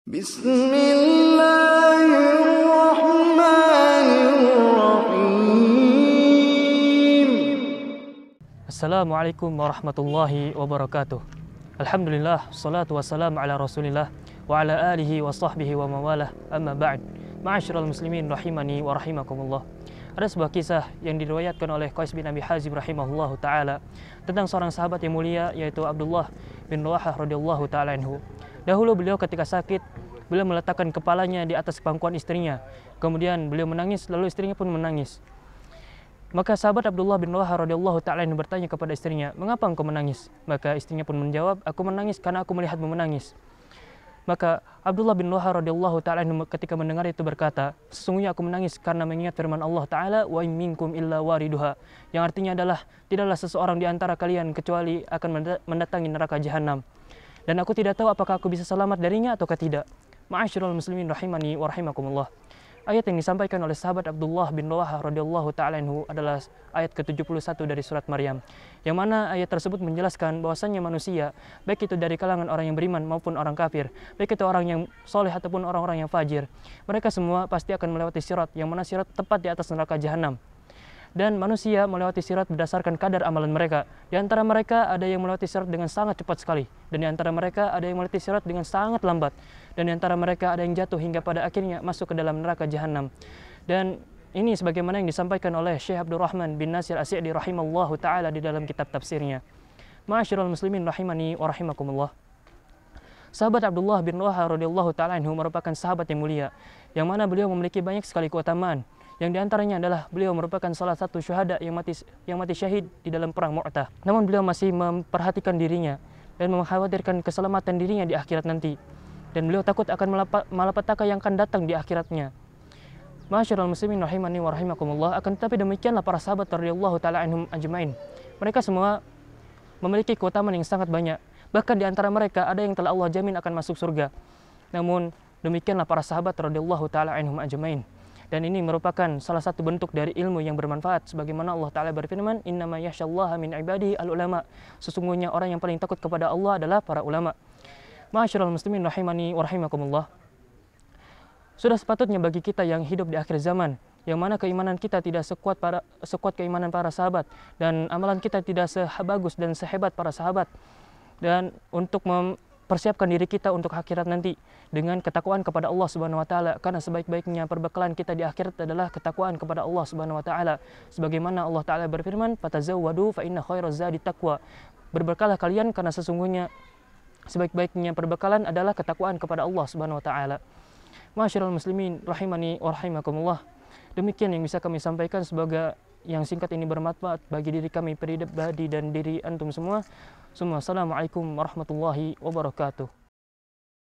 Bismillahirrahmanirrahim. Assalamualaikum warahmatullahi wabarakatuh. Alhamdulillah, salatu wassalamu ala rasulillah wa ala alihi wa sahbihi wa mawalah, amma ba'd. Ma'asyiral muslimin rahimani wa rahimakumullah. Ada sebuah kisah yang diriwayatkan oleh Qais bin Abi Hazim rahimahullahu ta'ala tentang seorang sahabat yang mulia, yaitu Abdullah bin Rawahah radhiyallahu ta'ala anhu. Dahulu beliau ketika sakit, beliau meletakkan kepalanya di atas pangkuan istrinya. Kemudian beliau menangis, lalu istrinya pun menangis. Maka sahabat Abdullah bin Rawahah radhiyallahu ta'ala bertanya kepada istrinya, "Mengapa engkau menangis?" Maka istrinya pun menjawab, "Aku menangis karena aku melihatmu menangis." Maka Abdullah bin Rawahah radhiyallahu ta'ala ketika mendengar itu berkata, "Sesungguhnya aku menangis karena mengingat firman Allah Ta'ala, wa in minkum illa wariduha," yang artinya adalah tidaklah seseorang di antara kalian kecuali akan mendatangi neraka jahanam. Dan aku tidak tahu apakah aku bisa selamat darinya ataukah tidak. Ma'asyiral muslimin rahimani wa rahimakumullah. Ayat yang disampaikan oleh sahabat Abdullah bin Rawahah radhiyallahu ta'ala anhu adalah ayat ke-71 dari surat Maryam, yang mana ayat tersebut menjelaskan bahwasannya manusia, baik itu dari kalangan orang yang beriman maupun orang kafir, baik itu orang yang soleh ataupun orang-orang yang fajir, mereka semua pasti akan melewati sirat, yang mana sirat tepat di atas neraka jahanam. Dan manusia melewati sirat berdasarkan kadar amalan mereka. Di antara mereka ada yang melewati sirat dengan sangat cepat sekali, dan di antara mereka ada yang melewati sirat dengan sangat lambat, dan di antara mereka ada yang jatuh hingga pada akhirnya masuk ke dalam neraka jahanam. Dan ini sebagaimana yang disampaikan oleh Syekh Abdurrahman bin Nasir As-Sa'di rahimallahu taala di dalam kitab tafsirnya. Ma'asyiral muslimin rahimani wa rahimakumullah. Sahabat Abdullah bin Rawahah radhiyallahu taala anhu merupakan sahabat yang mulia, yang mana beliau memiliki banyak sekali keutamaan. Yang diantaranya adalah beliau merupakan salah satu syuhada yang mati syahid di dalam perang Mu'tah. Namun beliau masih memperhatikan dirinya dan mengkhawatirkan keselamatan dirinya di akhirat nanti. Dan beliau takut akan malapetaka yang akan datang di akhiratnya. Ma'asyiral muslimin rahimani wa rahimakumullah. Akan tetapi demikianlah para sahabat radhiyallahu taala anhum ajmain. Mereka semua memiliki keutamaan yang sangat banyak. Bahkan di antara mereka ada yang telah Allah jamin akan masuk surga. Namun demikianlah para sahabat radhiyallahu taala anhum ajmain. Dan ini merupakan salah satu bentuk dari ilmu yang bermanfaat, sebagaimana Allah Ta'ala berfirman, "Innama yakhsyallaha min ibadihi al-ulama." Sesungguhnya orang yang paling takut kepada Allah adalah para ulama. Ma'asyiral muslimin rahimani wa rahimakumullah. Sudah sepatutnya bagi kita yang hidup di akhir zaman, yang mana keimanan kita tidak sekuat keimanan para sahabat, dan amalan kita tidak sebagus dan sehebat para sahabat, dan untuk mempersiapkan diri kita untuk akhirat nanti dengan ketakwaan kepada Allah Subhanahu wa taala, karena sebaik-baiknya perbekalan kita di akhirat adalah ketakwaan kepada Allah Subhanahu wa taala. Sebagaimana Allah Taala berfirman, "Fatazawwadu fa inna khairaz zadi taqwa." Berbekallah kalian karena sesungguhnya sebaik-baiknya perbekalan adalah ketakwaan kepada Allah Subhanahu wa taala. Ma'asyiral muslimin rahimani wa rahimakumullah. Demikian yang bisa kami sampaikan, semoga yang singkat ini bermanfaat bagi diri kami pribadi dan diri antum semua. Assalamualaikum warahmatullahi wabarakatuh.